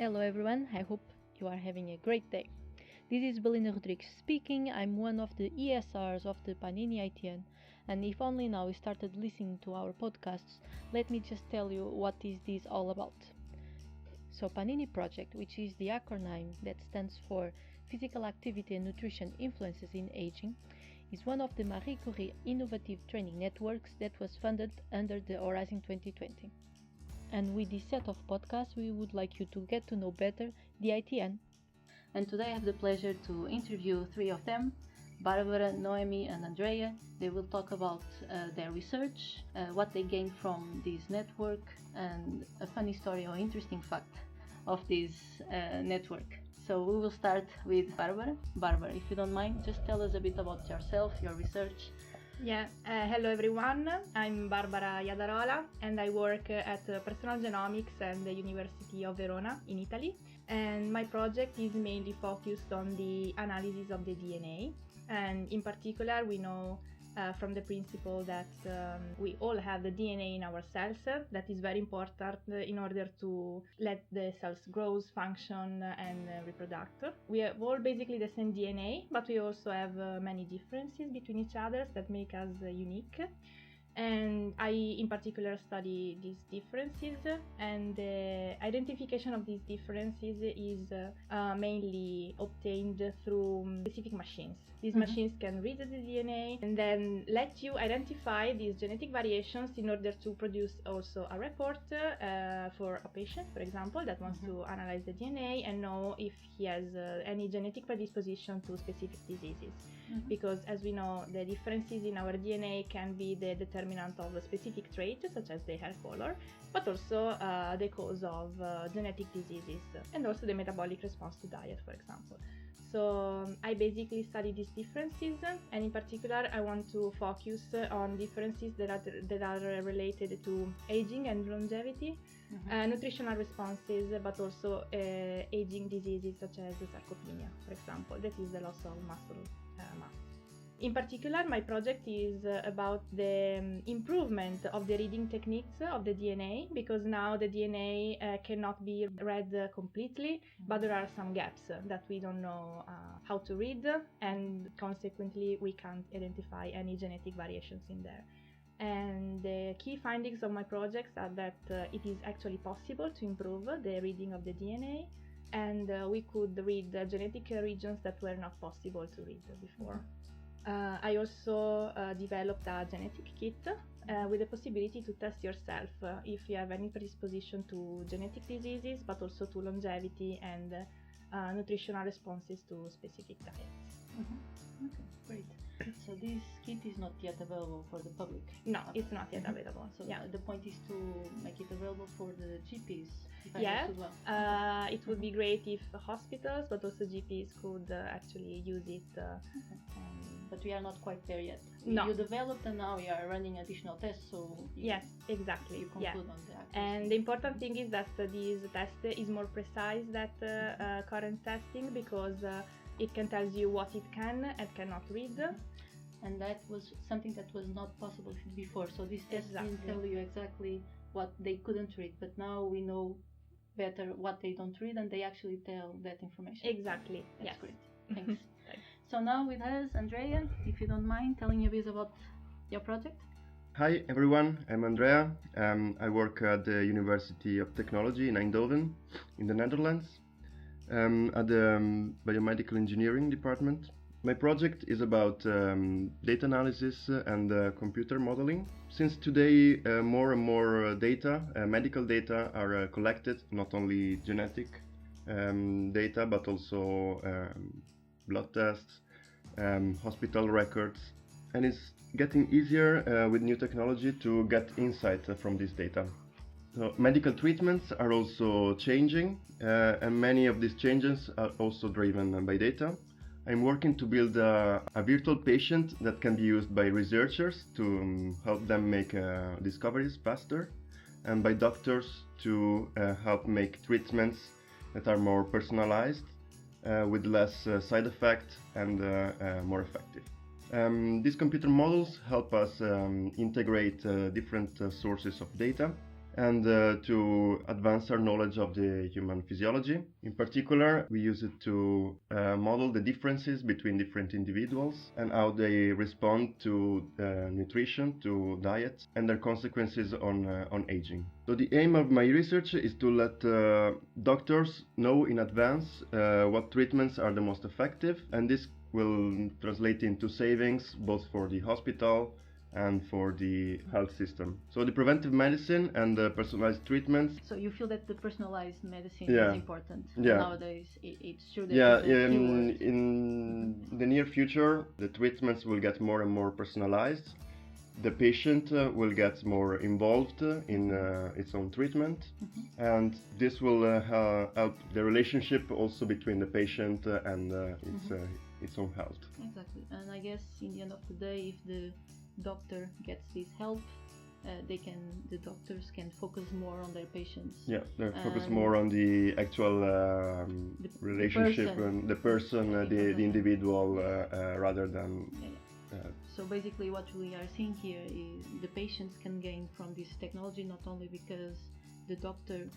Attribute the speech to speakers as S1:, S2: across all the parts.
S1: Hello everyone, I hope you are having a great day. This is Belina Rodrigues speaking. I'm one of the ESRs of the PANINI ITN, and if only now you started listening to our podcasts, let me just tell you what is this all about. So PANINI Project, which is the acronym that stands for Physical Activity and Nutrition Influences in Aging, is one of the Marie Curie innovative training networks that was funded under the Horizon 2020. And with this set of podcasts, we would like you to get to know better the ITN. And today I have the pleasure to interview three of them, Barbara, Noémia and Andrea. They will talk about their research, what they gained from this network, and a funny story or interesting fact of this network. So we will start with Barbara. Barbara, if you don't mind, just tell us a bit about yourself, your research.
S2: Hello everyone, I'm Barbara Iadarola and I work at Personal Genomics at the University of Verona in Italy, and my project is mainly focused on the analysis of the DNA, and in particular we know from the principle that we all have the DNA in our cells. That is very important in order to let the cells grow, function and reproduce. We have all basically the same DNA, but we also have many differences between each other that make us unique. And I in particular study these differences, and the identification of these differences is mainly obtained through specific machines. These machines can read the DNA and then let you identify these genetic variations in order to produce also a report for a patient, for example, that wants to analyze the DNA and know if he has any genetic predisposition to specific diseases. Because as we know, the differences in our DNA can be the determinant of a specific trait, such as the hair color, but also the cause of genetic diseases, and also the metabolic response to diet, for example. So I basically study these differences, and in particular I want to focus on differences that are related to aging and longevity, nutritional responses, but also aging diseases such as sarcopenia, for example. That is the loss of muscle mass. In particular, my project is about the improvement of the reading techniques of the DNA, because now the DNA cannot be read completely, but there are some gaps that we don't know how to read, and consequently we can't identify any genetic variations in there. And the key findings of my projects are that it is actually possible to improve the reading of the DNA, and we could read the genetic regions that were not possible to read before. I also developed a genetic kit with the possibility to test yourself if you have any predisposition to genetic diseases, but also to longevity and nutritional responses to specific diets.
S1: Okay, great. So this kit is not yet available for the public?
S2: No, it's not yet available.
S1: So the point is to make it available for the GPs? It
S2: would be great if hospitals, but also GPs could actually use it.
S1: But we are not quite there yet.
S2: No.
S1: You developed and now you are running additional tests, so
S2: yes, exactly.
S1: You conclude on the accuracy.
S2: And the important thing is that this test is more precise than current testing, because it can tell you what it can and cannot read.
S1: And that was something that was not possible before. So this test didn't tell you exactly what they couldn't read, but now we know better what they don't read, and they actually tell that information.
S2: Exactly.
S1: That's great. Thanks. So now with us, Andrea, if you don't mind telling a bit about your project.
S3: Hi everyone, I'm Andrea. I work at the University of Technology in Eindhoven, in the Netherlands, at the Biomedical Engineering department. My project is about data analysis and computer modeling. Since today more and more data, medical data are collected, not only genetic data, but also blood tests, hospital records, and it's getting easier with new technology to get insight from this data. So medical treatments are also changing, and many of these changes are also driven by data. I'm working to build a virtual patient that can be used by researchers to help them make discoveries faster, and by doctors to help make treatments that are more personalized, with less side effects and more effective. These computer models help us integrate different sources of data and to advance our knowledge of the human physiology. In particular, we use it to model the differences between different individuals and how they respond to nutrition, to diet, and their consequences on aging. So the aim of my research is to let doctors know in advance what treatments are the most effective, and this will translate into savings both for the hospital and for the health system. So the preventive medicine and the personalized treatments.
S1: So you feel that the personalized medicine
S3: Yeah.
S1: is important
S3: Yeah.
S1: nowadays? It's true that
S3: Yeah,
S1: it's a keyword.
S3: in the near future, the treatments will get more and more personalized. The patient will get more involved in its own treatment, and this will help the relationship also between the patient and its own health.
S1: Exactly. And I guess in the end of the day, if the doctor gets this help, the doctors can focus more on their patients.
S3: Yeah, they focus more on the actual relationship and the person, the individual, rather than.
S1: So basically what we are seeing here is the patients can gain from this technology not only because the doctor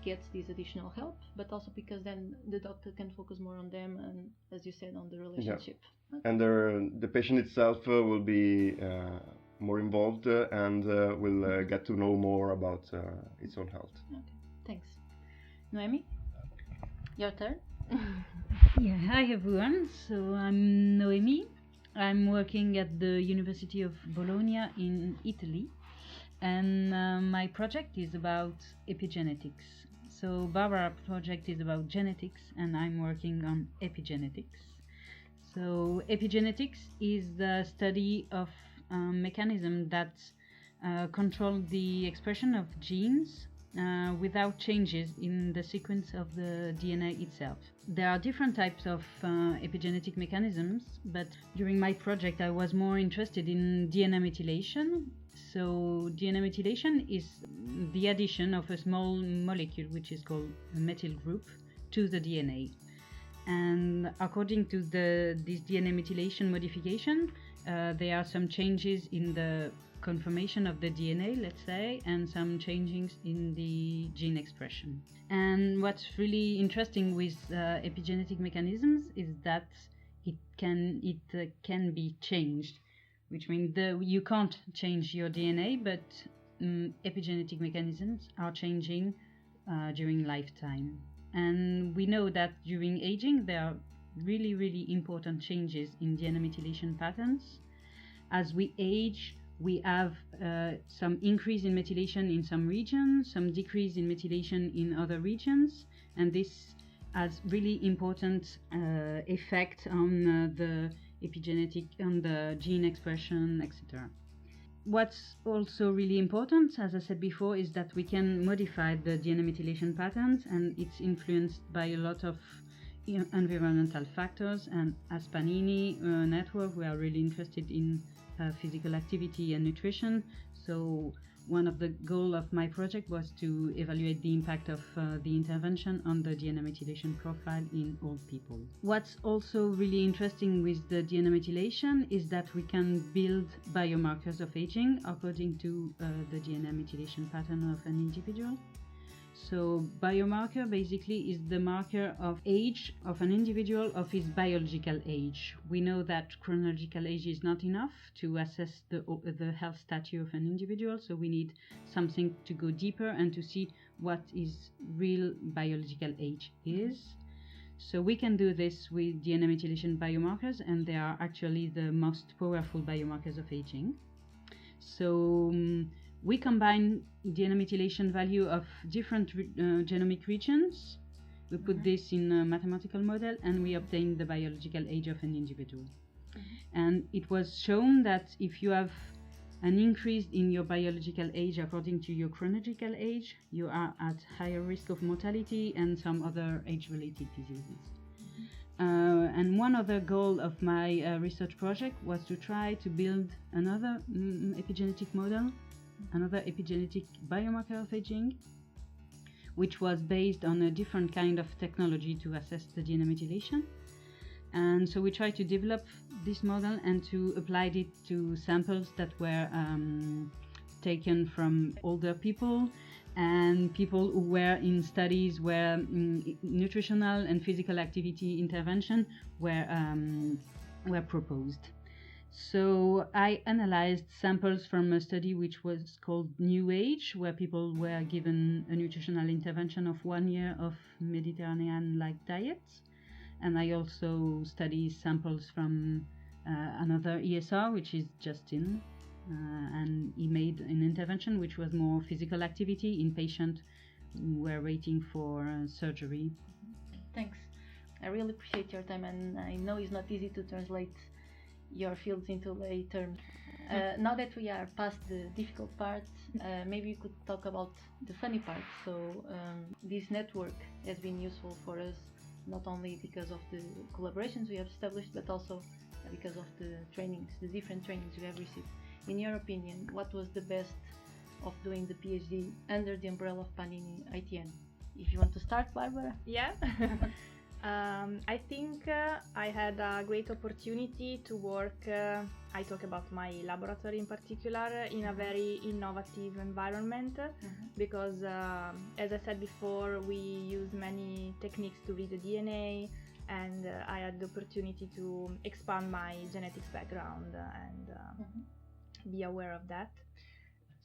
S1: gets this additional help, but also because then the doctor can focus more on them and, as you said, on the relationship.
S3: Yeah. And the patient itself will be more involved and will get to know more about its own health.
S1: Okay, thanks. Noémie, your turn.
S4: Yeah, hi everyone. So I'm Noémie. I'm working at the University of Bologna in Italy, and my project is about epigenetics. So Barbara's project is about genetics, and I'm working on epigenetics. So epigenetics is the study of mechanisms that control the expression of genes without changes in the sequence of the DNA itself. There are different types of epigenetic mechanisms, but during my project I was more interested in DNA methylation. So DNA methylation is the addition of a small molecule which is called a methyl group to the DNA. And according to this DNA methylation modification, there are some changes in the conformation of the DNA, let's say, and some changes in the gene expression. And what's really interesting with epigenetic mechanisms is that it can be changed, which means you can't change your DNA, but epigenetic mechanisms are changing during lifetime. And we know that during aging there are really, really important changes in DNA methylation patterns. As we age, we have some increase in methylation in some regions, some decrease in methylation in other regions, and this has really important effect on the epigenetic, on the gene expression, etc. What's also really important, as I said before, is that we can modify the DNA methylation patterns, and it's influenced by a lot of environmental factors. And as PANINI network, we are really interested in physical activity and nutrition. So one of the goals of my project was to evaluate the impact of the intervention on the DNA methylation profile in old people. What's also really interesting with the DNA methylation is that we can build biomarkers of aging according to the DNA methylation pattern of an individual. So biomarker basically is the marker of age of an individual, of his biological age. We know that chronological age is not enough to assess the health status of an individual, so we need something to go deeper and to see what his real biological age is. So we can do this with DNA methylation biomarkers, and they are actually the most powerful biomarkers of aging. So we combine DNA methylation value of different genomic regions. We put this in a mathematical model, and we obtain the biological age of an individual. And it was shown that if you have an increase in your biological age according to your chronological age, you are at higher risk of mortality and some other age-related diseases. And one other goal of my research project was to try to build another epigenetic model, another epigenetic biomarker of aging, which was based on a different kind of technology to assess the DNA methylation. And so we tried to develop this model and to apply it to samples that were taken from older people and people who were in studies where nutritional and physical activity intervention were proposed. So I analyzed samples from a study which was called New Age, where people were given a nutritional intervention of 1 year of Mediterranean-like diets. And I also studied samples from another ESR, which is Justin, and he made an intervention which was more physical activity in patients who were waiting for surgery.
S1: Thanks. I really appreciate your time, and I know it's not easy to translate your fields into lay terms. Now that we are past the difficult part, maybe you could talk about the funny part. So this network has been useful for us, not only because of the collaborations we have established, but also because of the trainings, the different trainings we have received. In your opinion, what was the best of doing the PhD under the umbrella of PANINI ITN? If you want to start, Barbara.
S2: Yeah. I think I had a great opportunity to work, I talk about my laboratory in particular, in a very innovative environment, because as I said before, we use many techniques to read the DNA, and I had the opportunity to expand my genetics background and be aware of that.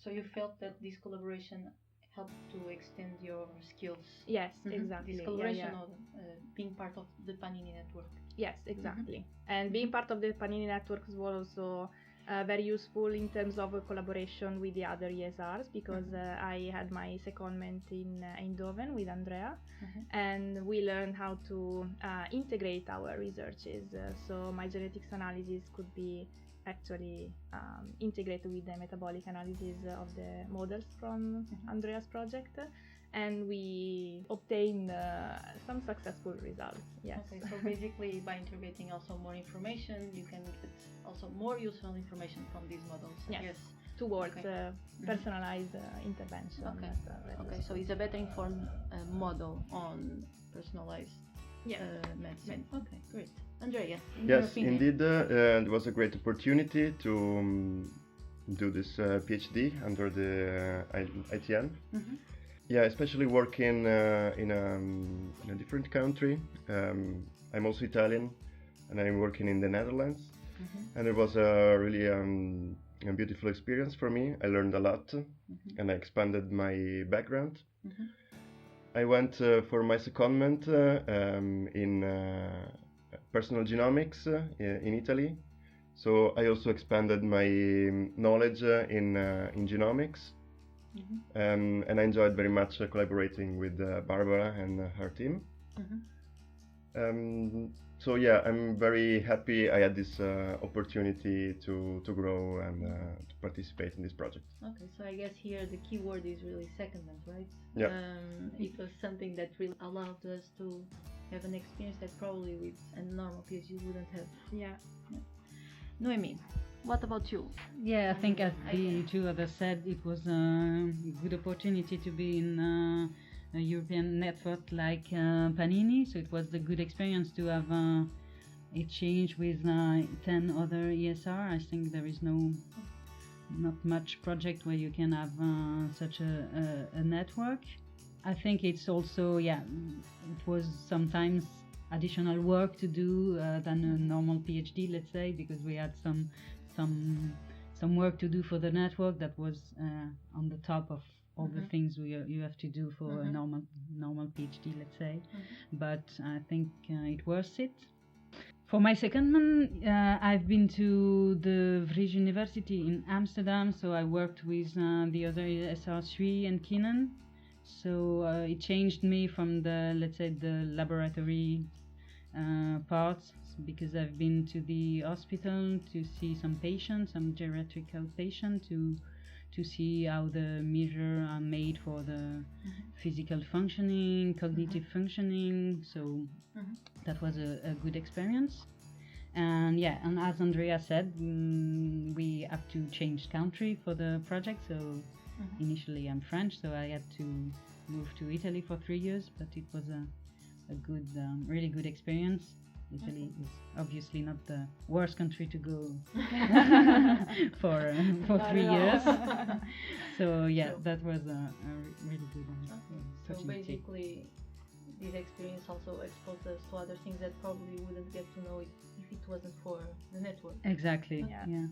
S1: So you felt that this collaboration helped to extend your skills?
S2: Yes, exactly.
S1: This collaboration of being part of the PANINI network?
S2: Yes, exactly. And being part of the PANINI network was also very useful in terms of collaboration with the other ESRs, because I had my secondment in Eindhoven with Andrea, and we learned how to integrate our researches. So my genetics analysis could be actually integrated with the metabolic analysis of the models from Andrea's project, and we obtained some successful results. Yes.
S1: Okay, so basically by integrating also more information, you can get also more useful information from these models.
S2: Yes. Towards personalized intervention.
S1: Okay, so it's a better informed model on personalized medicine. Okay, great. Andrea,
S3: yes, indeed, it was a great opportunity to do this PhD under the ITN. Yeah, especially working in a different country. I'm also Italian, and I'm working in the Netherlands, and it was a really a beautiful experience for me. I learned a lot, and I expanded my background. I went for my secondment in personal genomics in Italy, so I also expanded my knowledge in genomics, and I enjoyed very much collaborating with Barbara and her team. So yeah, I'm very happy I had this opportunity to grow and to participate in this project.
S1: Okay, so I guess here the key word is really secondment, right?
S3: Yeah.
S1: It was something that really allowed us to have an experience that probably with a normal PhD wouldn't have.
S2: Yeah.
S1: Noémie, what about you?
S4: Yeah, I think as the two others said, it was a good opportunity to be in a European network like PANINI, so it was a good experience to have exchange with 10 other ESR. I think there is not much project where you can have such a network. I think it's also, it was sometimes additional work to do than a normal PhD, let's say, because we had some work to do for the network that was on the top of all the things you have to do for a normal PhD, let's say. But I think it worth it. For my secondment, I've been to the Vrije University in Amsterdam, so I worked with the other SR3 and Keenan. So it changed me from the laboratory parts, because I've been to the hospital to see some patients, some geriatric outpatients, to see how the measures are made for the physical functioning, cognitive functioning. So that was a good experience. And and as Andrea said, we have to change country for the project. So initially I'm French, so I had to move to Italy for 3 years, but it was a good, really good experience. Italy is obviously not the worst country to go for
S2: Not
S4: 3
S2: at all.
S4: years. So yeah,
S1: So-
S4: that was a really good
S1: So
S4: opportunity.
S1: basically, this experience also exposed us to other things that probably wouldn't get to know if it wasn't for the network.
S4: Exactly.
S2: Yeah.
S4: Yeah.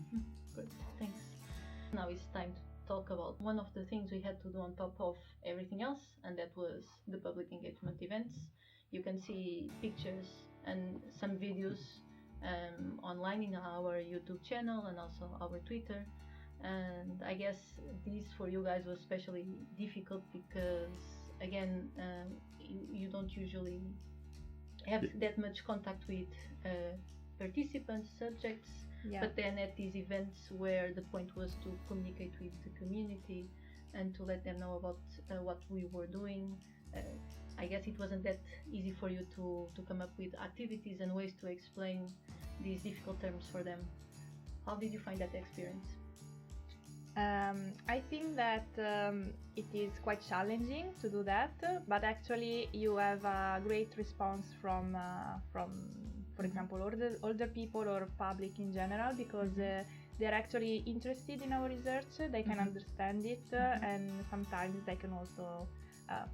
S1: Good, thanks. Now it's time to talk about one of the things we had to do on top of everything else, and that was the public engagement events. You can see pictures and some videos online in our YouTube channel and also our Twitter. And I guess this for you guys was especially difficult because, again, you don't usually have that much contact with participants, subjects.
S2: Yeah.
S1: But then at these events where the point was to communicate with the community and to let them know about what we were doing, I guess it wasn't that easy for you to come up with activities and ways to explain these difficult terms for them. How did you find that experience?
S2: I think that it is quite challenging to do that, but actually you have a great response from for example, older people or public in general, because they're actually interested in our research, they can understand it, and sometimes they can also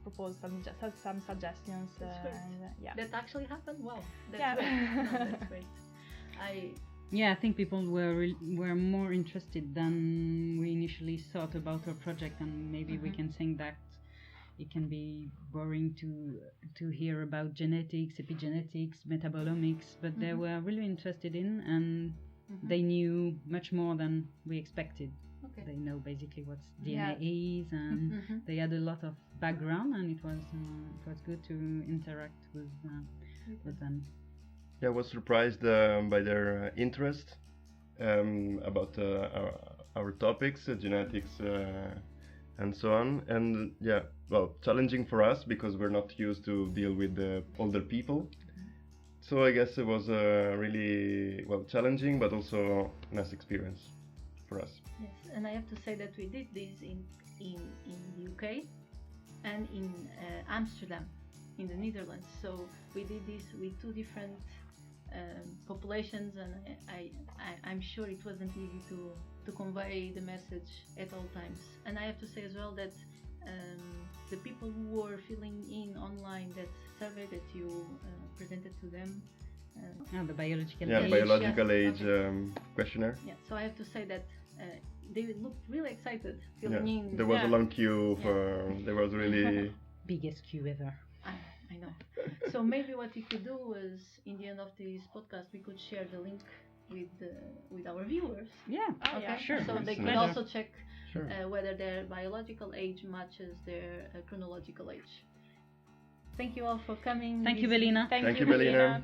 S2: propose some suggestions.
S1: That's great.
S2: Yeah.
S1: That actually happened? Wow, that's
S2: Yeah.
S1: great. No, that's great.
S4: Yeah, I think people were more interested than we initially thought about our project, and maybe we can think that it can be boring to hear about genetics, epigenetics, metabolomics, but they were really interested in, and they knew much more than we expected.
S1: Okay.
S4: They know basically what
S2: Yeah.
S4: DNA is, and they had a lot of background, and it was good to interact with them.
S3: Yeah, I was surprised by their interest about our topics, genetics, and so on. And yeah, well, challenging for us because we're not used to deal with the older people. So I guess it was really challenging, but also a nice experience for us.
S1: Yes, and I have to say that we did this in the UK and in Amsterdam, in the Netherlands. So we did this with two different populations, and I'm sure it wasn't easy to convey the message at all times. And I have to say as well that the people who were filling in online that survey that you presented to them.
S4: The biological
S3: Yeah,
S4: age.
S3: biological
S1: yes,
S3: age
S1: okay.
S3: questionnaire.
S1: Yeah, so I have to say that they looked really excited filling in.
S3: There was a
S2: Yeah.
S3: long queue for. There was really.
S4: Biggest queue ever.
S1: I know. So maybe what we could do was, in the end of this podcast, we could share the link with our viewers.
S4: Yeah.
S2: Oh, yeah,
S4: sure.
S1: So they
S3: Yes,
S1: could
S3: pleasure.
S1: also check
S3: Sure.
S1: whether their biological age matches their chronological age. Thank you all for coming.
S4: Thank you,
S1: This is-
S4: Belina.
S2: Thank
S3: Thank
S2: you,
S3: you, Belina.
S2: Belina.